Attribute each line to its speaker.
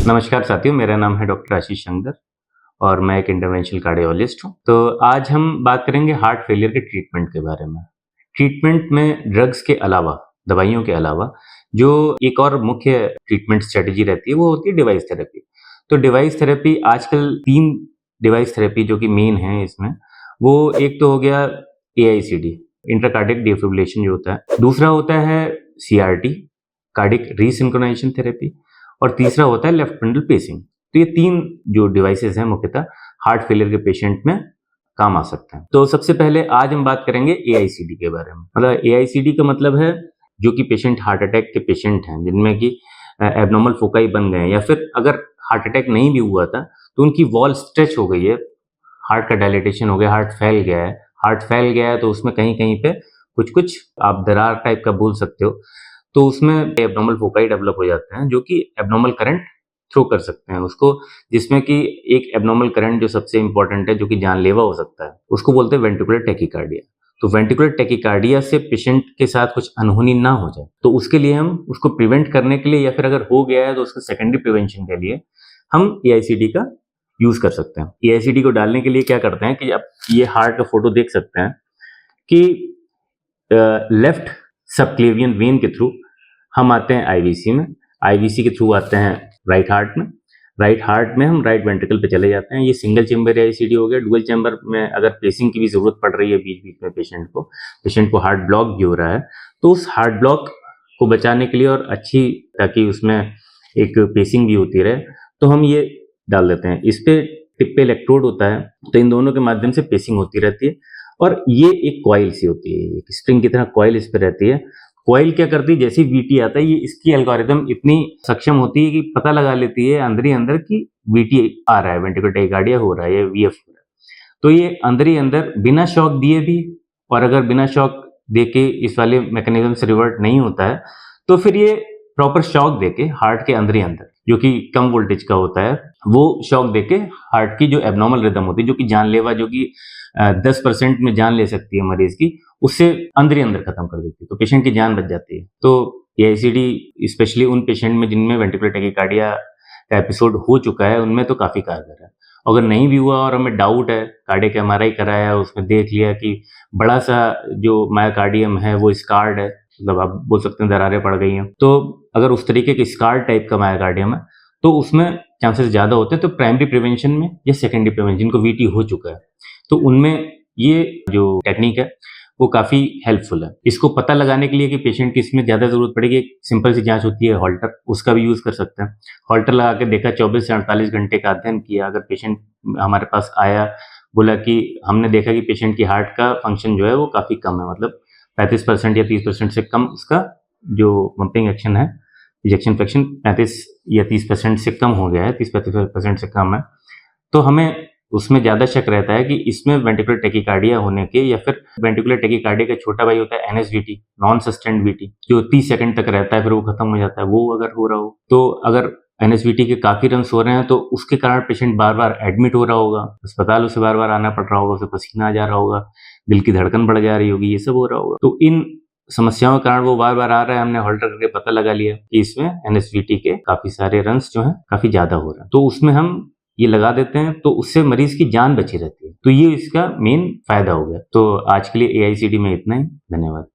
Speaker 1: नमस्कार साथियों, मेरा नाम है डॉक्टर आशीष शंकर और मैं एक इंटरवेंशनल कार्डियोलॉजिस्ट हूँ। तो आज हम बात करेंगे हार्ट फेलियर के ट्रीटमेंट के बारे में। ट्रीटमेंट में ड्रग्स के अलावा, दवाइयों के अलावा जो एक और मुख्य ट्रीटमेंट स्ट्रेटजी रहती है वो होती है डिवाइस थेरेपी। तो डिवाइस थेरेपी आजकल 3 डिवाइस थेरेपी जो कि मेन है इसमें, वो एक तो हो गया एआईसीडी, इंट्राकार्डिक डिफिब्रिलेशन जो होता है। दूसरा होता है सीआरटी, कार्डिक रीसिंक्रोनाइजेशन थेरेपी, और तीसरा होता है लेफ्ट बंडल पेसिंग। तो ये 3 जो डिवाइसेस हैं मुख्यतः हार्ट फेलियर के पेशेंट में काम आ सकते हैं। तो सबसे पहले आज हम बात करेंगे एआईसीडी के बारे में। मतलब एआईसीडी का मतलब है जो कि पेशेंट हार्ट अटैक के पेशेंट हैं जिनमें कि एबनॉर्मल फोकाई बन गए हैं, या फिर अगर हार्ट अटैक नहीं भी हुआ था तो उनकी वॉल स्ट्रेच हो गई है, हार्ट का डायलेटेशन हो गया, हार्ट फैल गया है। हार्ट फैल गया है तो उसमें कहीं कहीं पे कुछ कुछ आप दरार टाइप का बोल सकते हो, तो उसमें एबनॉर्मल फोकाई डेवलप हो जाते हैं जो कि एबनॉर्मल करंट थ्रो कर सकते हैं उसको, जिसमें कि एक एबनॉर्मल करंट जो सबसे इंपॉर्टेंट है, जो कि जानलेवा हो सकता है, उसको बोलते हैं वेंट्रिकुलर टैकीकार्डिया। तो वेंट्रिकुलर टैकीकार्डिया से पेशेंट के साथ कुछ अनहोनी ना हो जाए, तो उसके लिए हम उसको प्रिवेंट करने के लिए, या फिर अगर हो गया है तो उसके सेकेंडरी प्रिवेंशन के लिए हम एआईसीडी का यूज कर सकते हैं। एआईसीडी को डालने के लिए क्या करते हैं कि आप ये हार्ट का फोटो देख सकते हैं कि लेफ्ट सबक्लेवियन वेन के थ्रू हम आते हैं आईवीसी में, आईवीसी के थ्रू आते हैं राइट हार्ट में, राइट हार्ट में हम राइट वेंट्रिकल पे चले जाते हैं। ये सिंगल चेम्बर एआईसीडी हो गया। डुअल चेम्बर में अगर पेसिंग की भी जरूरत पड़ रही है बीच बीच में पेशेंट को हार्ट ब्लॉक भी हो रहा है, तो उस हार्ट ब्लॉक को बचाने के लिए और अच्छी, ताकि उसमें एक पेसिंग भी होती रहे, तो हम ये डाल देते हैं। इस पे टिप पे इलेक्ट्रोड होता है, तो इन दोनों के माध्यम से पेसिंग होती रहती है। और ये एक कॉइल सी होती है, एक स्प्रिंग की तरह कॉइल इस पे रहती है। कॉइल क्या करती है, जैसे वीटी आता है, ये इसकी एल्गोरिथम इतनी सक्षम होती है कि पता लगा लेती है अंदर ही अंदर कि वीटी आ रहा है, वेंट्रिकुलर टैकीकार्डिया हो रहा है या वीएफ हो रहा है। तो ये अंदर ही अंदर बिना शॉक दिए भी, और अगर बिना शॉक देके इस वाले मैकेनिज्म से रिवर्ट नहीं होता है, तो फिर ये प्रॉपर शॉक देके हार्ट के अंदर ही अंदर, जो कि कम वोल्टेज का होता है, वो शॉक देके हार्ट की जो एबनॉर्मल रिदम होती है, जो कि जानलेवा, जो कि 10% में जान ले सकती है मरीज की, उससे अंदर ही अंदर खत्म कर देती है, तो पेशेंट की जान बच जाती है। तो एआईसीडी स्पेशली उन पेशेंट में जिनमें वेंट्रिकुलर टैकीकार्डिया का एपिसोड हो चुका है, उनमें तो काफी कारगर है। अगर नहीं भी हुआ और हमें डाउट है, कार्डियक एमआरआई कराया, उसमें देख लिया कि बड़ा सा जो मायोकार्डियम है वो स्कार्ड है, मतलब आप बोल सकते हैं दरारें पड़ गई हैं, तो अगर उस तरीके के स्कार्ड टाइप का मायोकार्डियम है तो उसमें चांसेस ज्यादा होते हैं। तो प्राइमरी प्रिवेंशन में या सेकेंडरी प्रिवेंशन, जिनको वीटी हो चुका है, तो उनमें ये जो टेक्निक है वो काफी हेल्पफुल है। इसको पता लगाने के लिए कि पेशेंट की इसमें ज्यादा जरूरत पड़ेगी, एक सिंपल सी जांच होती है हॉल्टर, उसका भी यूज कर सकते हैं। हॉल्टर लगा के देखा, 24 से 48 घंटे का अध्ययन किया, अगर पेशेंट हमारे पास आया, बोला कि हमने देखा कि पेशेंट की हार्ट का फंक्शन जो है वो काफी कम है, मतलब 35% या 30% से कम उसका जो पंपिंग एक्शन है, इजेक्शन फ्रैक्शन 35 या 30% से कम हो गया है, 30-35% से कम है, तो हमें उसमें ज्यादा शक रहता है कि इसमें वेंट्रिकुलर टैकीकार्डिया होने के, या फिर वेंट्रिकुलर टैकीकार्डिया का छोटा भाई होता है एनएसवीटी, नॉन सस्टेन्ड वीटी, जो 30 सेकंड तक रहता है फिर वो खत्म हो जाता है, वो अगर हो रहा हो, तो अगर एनएसवीटी के काफी रन्स हो रहे हैं तो उसके कारण पेशेंट बार बार एडमिट हो रहा होगा, अस्पताल उसे बार बार आना पड़ रहा होगा, उसे पसीना आ जा रहा होगा, दिल की धड़कन बढ़ जा रही होगी, ये सब हो रहा होगा। तो इन समस्याओं के कारण वो बार बार आ रहा है, हमने हॉल्टर करके पता लगा लिया कि इसमें एनएसवीटी के काफी सारे रन्स जो हैं काफी ज्यादा हो रहे हैं, तो उसमें हम ये लगा देते हैं, तो उससे मरीज की जान बची रहती है। तो ये इसका मेन फायदा हो गया। तो आज के लिए एआईसीडी में इतना ही। धन्यवाद।